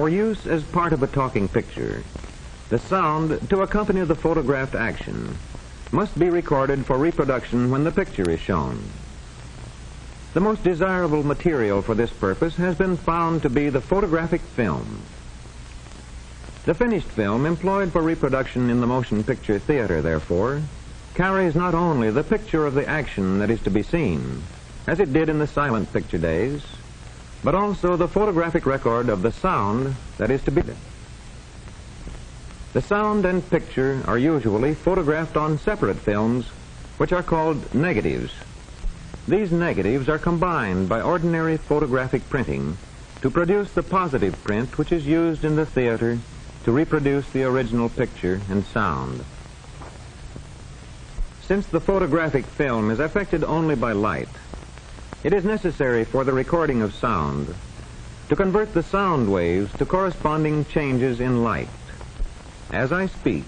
For use as part of a talking picture, the sound to accompany the photographed action must be recorded for reproduction when the picture is shown. The most desirable material for this purpose has been found to be the photographic film. The finished film employed for reproduction in the motion picture theater, therefore, carries not only the picture of the action that is to be seen, as it did in the silent picture days, but also the photographic record of the sound that is to be heard. The sound and picture are usually photographed on separate films, which are called negatives. These negatives are combined by ordinary photographic printing to produce the positive print which is used in the theater to reproduce the original picture and sound. Since the photographic film is affected only by light, it is necessary for the recording of sound to convert the sound waves to corresponding changes in light. As I speak,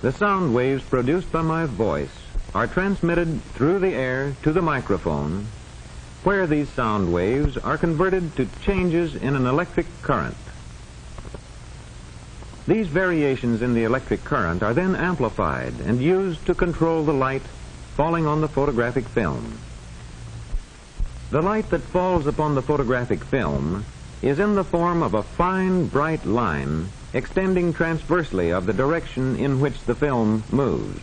the sound waves produced by my voice are transmitted through the air to the microphone, where these sound waves are converted to changes in an electric current. These variations in the electric current are then amplified and used to control the light falling on the photographic film. The light that falls upon the photographic film is in the form of a fine, bright line extending transversely of the direction in which the film moves.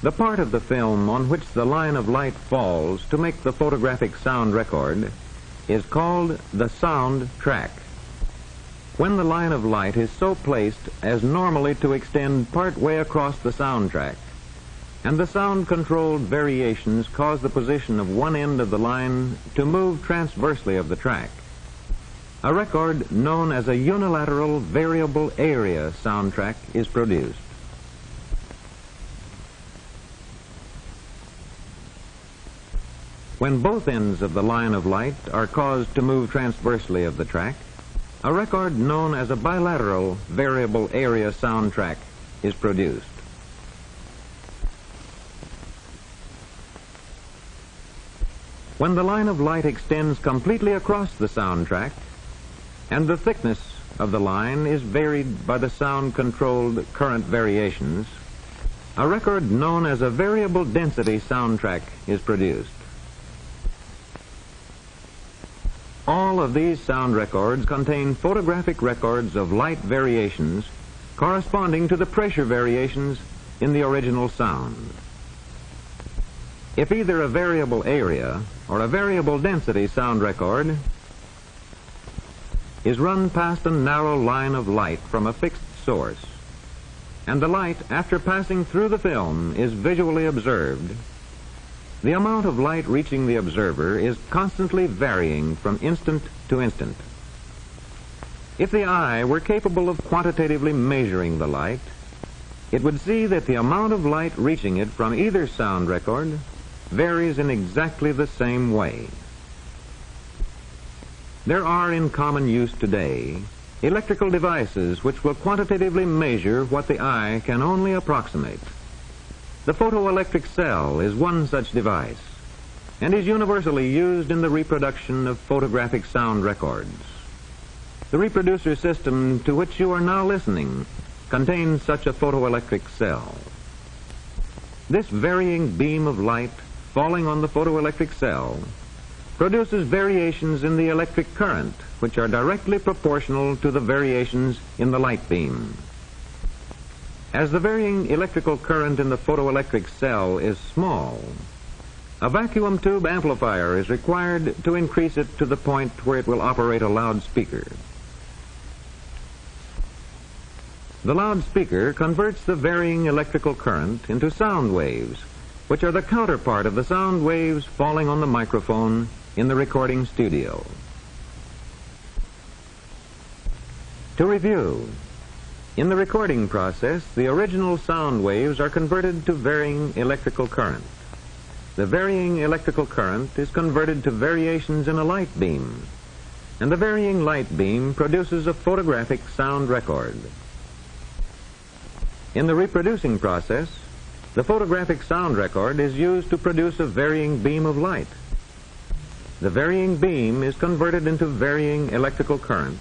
The part of the film on which the line of light falls to make the photographic sound record is called the sound track. When the line of light is so placed as normally to extend part way across the sound track, and the sound-controlled variations cause the position of one end of the line to move transversely of the track, a record known as a unilateral variable area soundtrack is produced. When both ends of the line of light are caused to move transversely of the track, a record known as a bilateral variable area soundtrack is produced. When the line of light extends completely across the soundtrack, and the thickness of the line is varied by the sound-controlled current variations, a record known as a variable density soundtrack is produced. All of these sound records contain photographic records of light variations corresponding to the pressure variations in the original sound. If either a variable area or a variable density sound record is run past a narrow line of light from a fixed source, and the light, after passing through the film, is visually observed, the amount of light reaching the observer is constantly varying from instant to instant. If the eye were capable of quantitatively measuring the light, it would see that the amount of light reaching it from either sound record varies in exactly the same way. There are in common use today electrical devices which will quantitatively measure what the eye can only approximate. The photoelectric cell is one such device and is universally used in the reproduction of photographic sound records. The reproducer system to which you are now listening contains such a photoelectric cell. This varying beam of light falling on the photoelectric cell produces variations in the electric current which are directly proportional to the variations in the light beam. As the varying electrical current in the photoelectric cell is small, a vacuum tube amplifier is required to increase it to the point where it will operate a loudspeaker. The loudspeaker converts the varying electrical current into sound waves, which are the counterpart of the sound waves falling on the microphone in the recording studio. To review, in the recording process, the original sound waves are converted to varying electrical current. The varying electrical current is converted to variations in a light beam, and the varying light beam produces a photographic sound record. In the reproducing process, the photographic sound record is used to produce a varying beam of light. The varying beam is converted into varying electrical current,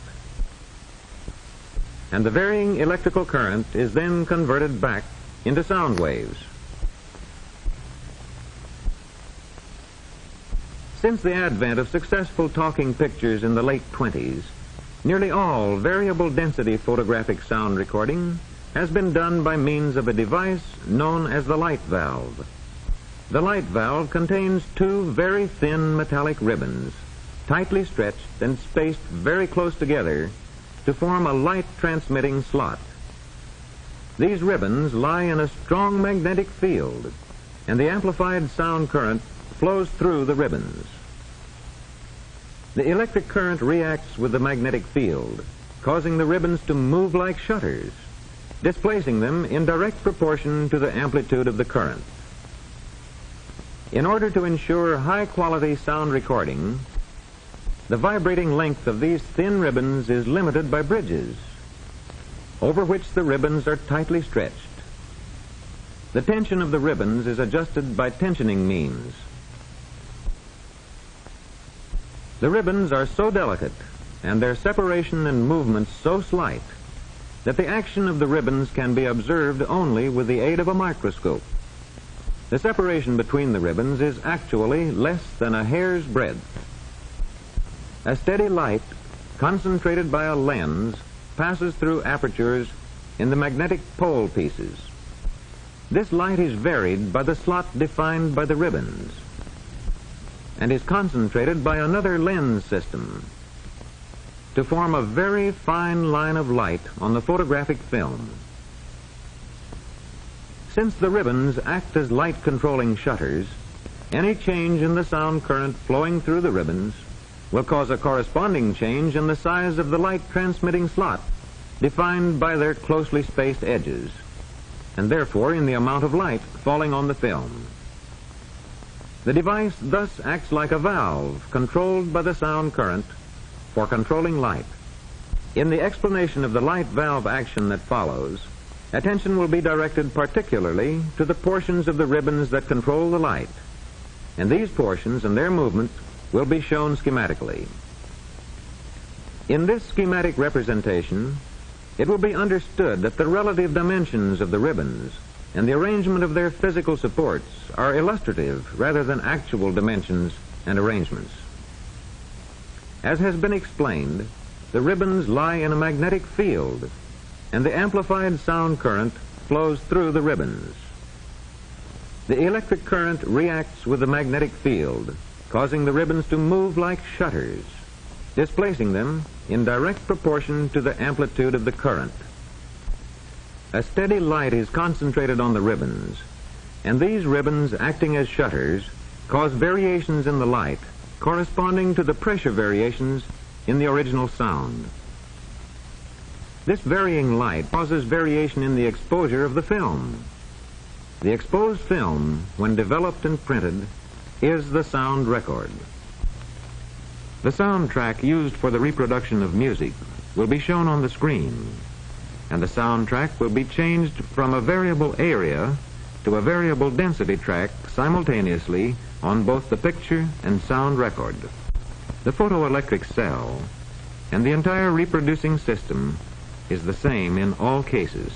and the varying electrical current is then converted back into sound waves. Since the advent of successful talking pictures in the late 20s, nearly all variable density photographic sound recording has been done by means of a device known as the light valve. The light valve contains two very thin metallic ribbons, tightly stretched and spaced very close together to form a light transmitting slot. These ribbons lie in a strong magnetic field, and the amplified sound current flows through the ribbons. The electric current reacts with the magnetic field, causing the ribbons to move like shutters, displacing them in direct proportion to the amplitude of the current. In order to ensure high-quality sound recording, the vibrating length of these thin ribbons is limited by bridges, over which the ribbons are tightly stretched. The tension of the ribbons is adjusted by tensioning means. The ribbons are so delicate and their separation and movements so slight that the action of the ribbons can be observed only with the aid of a microscope. The separation between the ribbons is actually less than a hair's breadth. A steady light, concentrated by a lens, passes through apertures in the magnetic pole pieces. This light is varied by the slot defined by the ribbons and is concentrated by another lens system to form a very fine line of light on the photographic film. Since the ribbons act as light-controlling shutters, any change in the sound current flowing through the ribbons will cause a corresponding change in the size of the light-transmitting slot, defined by their closely spaced edges, and therefore in the amount of light falling on the film. The device thus acts like a valve controlled by the sound current for controlling light. In the explanation of the light valve action that follows, attention will be directed particularly to the portions of the ribbons that control the light, and these portions and their movement will be shown schematically. In this schematic representation, it will be understood that the relative dimensions of the ribbons and the arrangement of their physical supports are illustrative rather than actual dimensions and arrangements. As has been explained, the ribbons lie in a magnetic field, and the amplified sound current flows through the ribbons. The electric current reacts with the magnetic field, causing the ribbons to move like shutters, displacing them in direct proportion to the amplitude of the current. A steady light is concentrated on the ribbons, and these ribbons, acting as shutters, cause variations in the light corresponding to the pressure variations in the original sound. This varying light causes variation in the exposure of the film. The exposed film, when developed and printed, is the sound record. The soundtrack used for the reproduction of music will be shown on the screen, and the soundtrack will be changed from a variable area to a variable density track simultaneously on both the picture and sound record. The photoelectric cell and the entire reproducing system is the same in all cases.